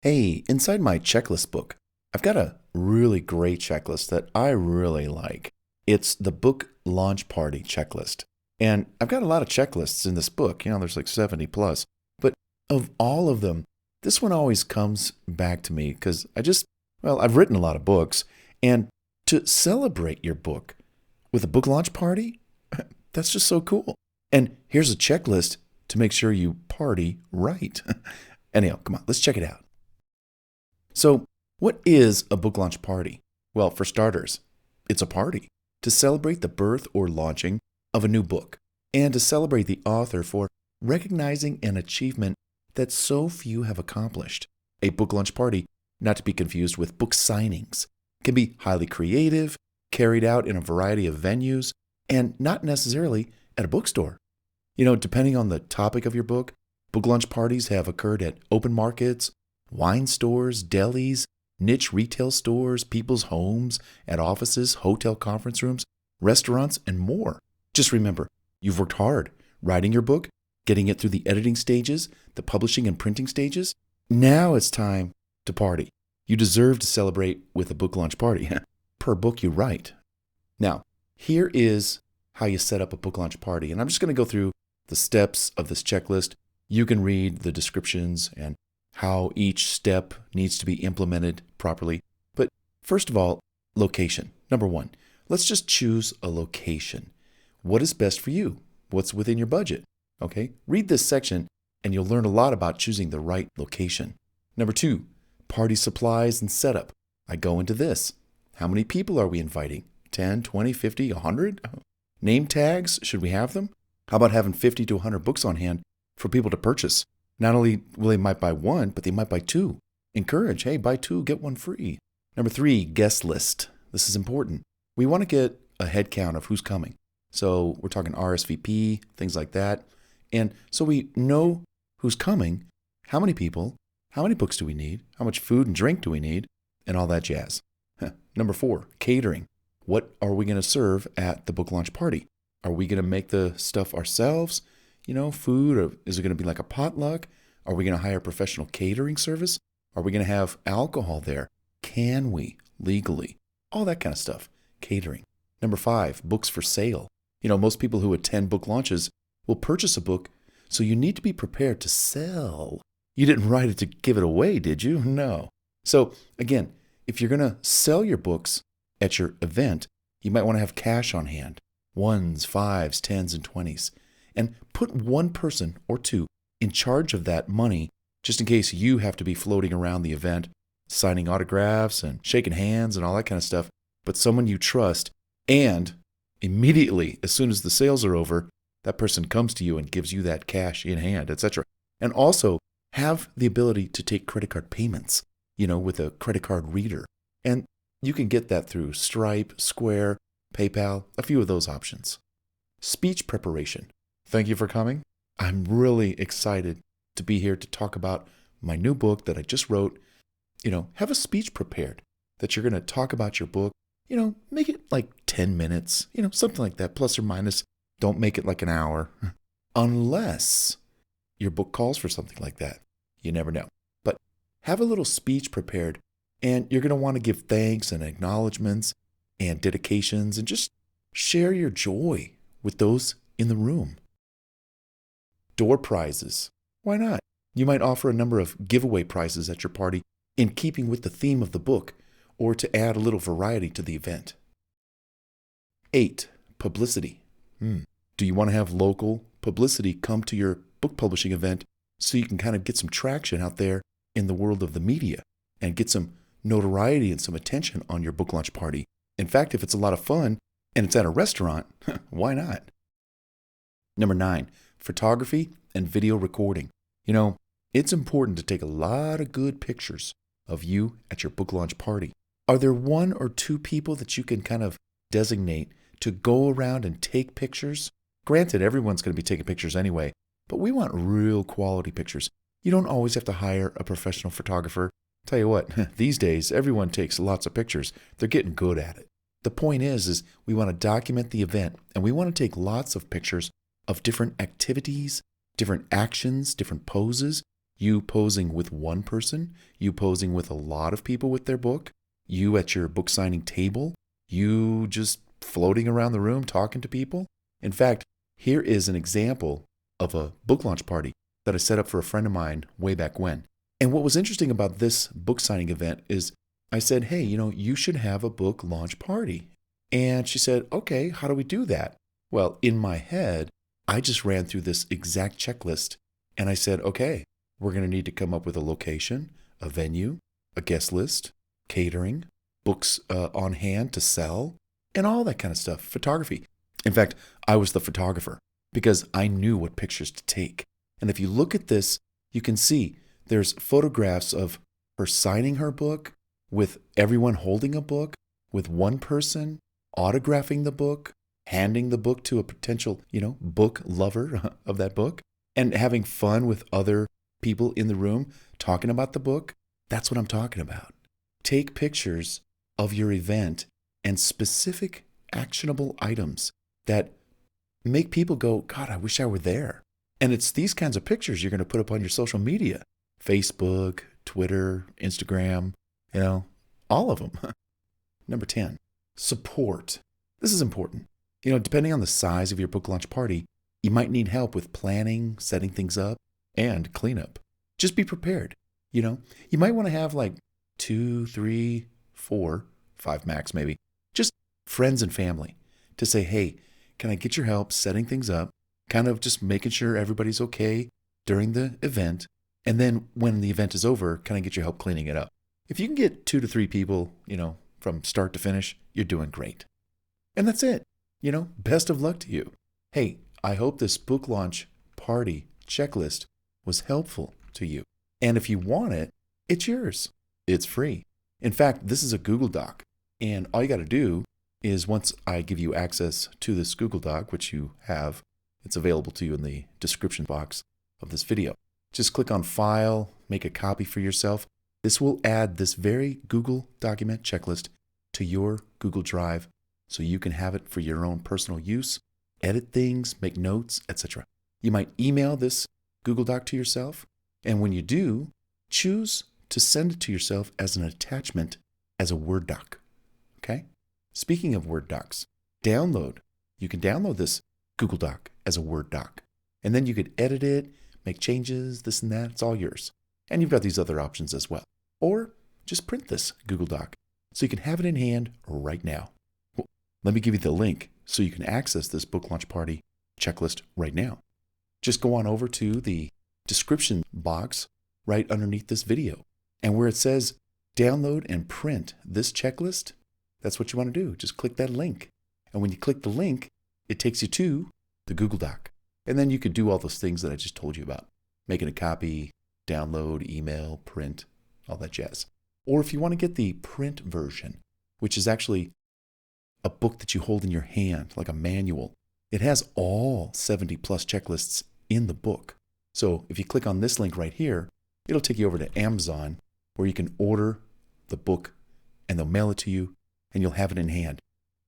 Hey, inside my checklist book, I've got a really great checklist that I really like. It's the book launch party checklist. And I've got a lot of checklists in this book. There's like 70 plus. But of all of them, this one always comes back to me because I've written a lot of books. And to celebrate your book with a book launch party, that's just so cool. And here's a checklist to make sure you party right. Anyhow, come on, let's check it out. So, what is a book launch party? Well, for starters, it's a party to celebrate the birth or launching of a new book and to celebrate the author for recognizing an achievement that so few have accomplished. A book launch party, not to be confused with book signings, can be highly creative, carried out in a variety of venues, and not necessarily at a bookstore. Depending on the topic of your book launch parties have occurred at open markets, wine stores, delis, niche retail stores, people's homes, at offices, hotel conference rooms, restaurants, and more. Just remember, you've worked hard writing your book, getting it through the editing stages, the publishing and printing stages. Now it's time to party. You deserve to celebrate with a book launch party per book you write. Now, here is how you set up a book launch party. And I'm just going to go through the steps of this checklist. You can read the descriptions and how each step needs to be implemented properly. But first of all, location. Number one, let's just choose a location. What is best for you? What's within your budget? Okay, read this section and you'll learn a lot about choosing the right location. Number two, party supplies and setup. I go into this. How many people are we inviting? 10, 20, 50, 100? Name tags, should we have them? How about having 50 to 100 books on hand for people to purchase? Not only will they might buy one, but they might buy two. Encourage, hey, buy two, get one free. Number three, guest list. This is important. We want to get a head count of who's coming. So we're talking RSVP, things like that. And so we know who's coming, how many people, how many books do we need, how much food and drink do we need, and all that jazz. Number four, catering. What are we going to serve at the book launch party? Are we going to make the stuff ourselves? Food, or is it going to be like a potluck? Are we going to hire a professional catering service? Are we going to have alcohol there? Can we legally? All that kind of stuff. Catering. Number five, books for sale. Most people who attend book launches will purchase a book, so you need to be prepared to sell. You didn't write it to give it away, did you? No. So again, if you're going to sell your books at your event, you might want to have cash on hand. Ones, fives, tens, and 20s. And put one person or two in charge of that money just in case you have to be floating around the event, signing autographs and shaking hands and all that kind of stuff. But someone you trust, and immediately, as soon as the sales are over, that person comes to you and gives you that cash in hand, etc. And also have the ability to take credit card payments, with a credit card reader. And you can get that through Stripe, Square, PayPal, a few of those options. Speech preparation. Thank you for coming. I'm really excited to be here to talk about my new book that I just wrote. Have a speech prepared that you're going to talk about your book. Make it like 10 minutes, something like that, plus or minus. Don't make it like an hour, unless your book calls for something like that. You never know. But have a little speech prepared, and you're going to want to give thanks and acknowledgments and dedications and just share your joy with those in the room. Door prizes. Why not? You might offer a number of giveaway prizes at your party in keeping with the theme of the book or to add a little variety to the event. 8. Publicity. Do you want to have local publicity come to your book publishing event so you can kind of get some traction out there in the world of the media and get some notoriety and some attention on your book launch party? In fact, if it's a lot of fun and it's at a restaurant, why not? Number 9, photography and video recording. It's important to take a lot of good pictures of you at your book launch party. Are there one or two people that you can kind of designate to go around and take pictures? Granted, everyone's going to be taking pictures anyway, but we want real quality pictures. You don't always have to hire a professional photographer. Tell you what, these days, everyone takes lots of pictures. They're getting good at it. The point is we want to document the event, and we want to take lots of pictures of different activities, different actions, different poses, You posing with one person, you posing with a lot of people with their book, you at your book signing table, you just floating around the room talking to people. In fact, here is an example of a book launch party that I set up for a friend of mine way back when. And what was interesting about this book signing event is I said, hey, you should have a book launch party. And she said, okay, how do we do that? Well, in my head, I just ran through this exact checklist and I said, okay, we're going to need to come up with a location, a venue, a guest list, catering, books on hand to sell, and all that kind of stuff, photography. In fact, I was the photographer because I knew what pictures to take. And if you look at this, you can see there's photographs of her signing her book with everyone holding a book, with one person autographing the book, handing the book to a potential, book lover of that book, and having fun with other people in the room talking about the book. That's what I'm talking about. Take pictures of your event and specific actionable items that make people go, God, I wish I were there. And it's these kinds of pictures you're going to put up on your social media, Facebook, Twitter, Instagram, all of them. Number 10, support. This is important. Depending on the size of your book launch party, you might need help with planning, setting things up, and cleanup. Just be prepared. You might want to have like 2, 3, 4, 5 max maybe, just friends and family to say, hey, can I get your help setting things up? Kind of just making sure everybody's okay during the event. And then when the event is over, can I get your help cleaning it up? If you can get 2 to 3 people, from start to finish, you're doing great. And that's it. Best of luck to you. Hey, I hope this book launch party checklist was helpful to you. And if you want it, it's yours. It's free. In fact, this is a Google Doc. And all you got to do is once I give you access to this Google Doc, which you have, it's available to you in the description box of this video. Just click on File, make a copy for yourself. This will add this very Google document checklist to your Google Drive so you can have it for your own personal use, edit things, make notes, etc. You might email this Google Doc to yourself, and when you do, choose to send it to yourself as an attachment as a Word doc. Okay? Speaking of Word docs, you can download this Google Doc as a Word doc, and then you could edit it, make changes, this and that. It's all yours. And you've got these other options as well. Or just print this Google Doc so you can have it in hand right now. Well, let me give you the link so you can access this book launch party checklist right now. Just go on over to the description box right underneath this video. And where it says download and print this checklist, that's what you want to do. Just click that link. And when you click the link, it takes you to the Google Doc. And then you could do all those things that I just told you about. Making a copy, download, email, print, all that jazz. Or if you want to get the print version, which is actually a book that you hold in your hand, like a manual, it has all 70 plus checklists in the book. So if you click on this link right here, it'll take you over to Amazon where you can order the book and they'll mail it to you and you'll have it in hand.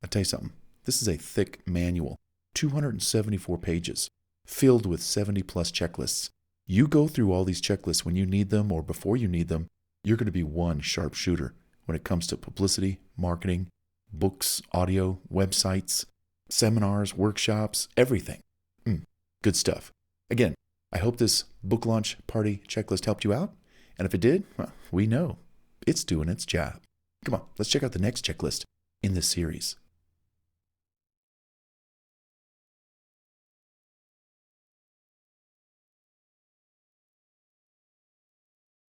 I'll tell you something. This is a thick manual, 274 pages, filled with 70 plus checklists. You go through all these checklists when you need them or before you need them, you're going to be one sharp shooter when it comes to publicity, marketing, books, audio, websites, seminars, workshops, everything. Good stuff. Again, I hope this book launch party checklist helped you out. And if it did, well, we know it's doing its job. Come on, let's check out the next checklist in this series.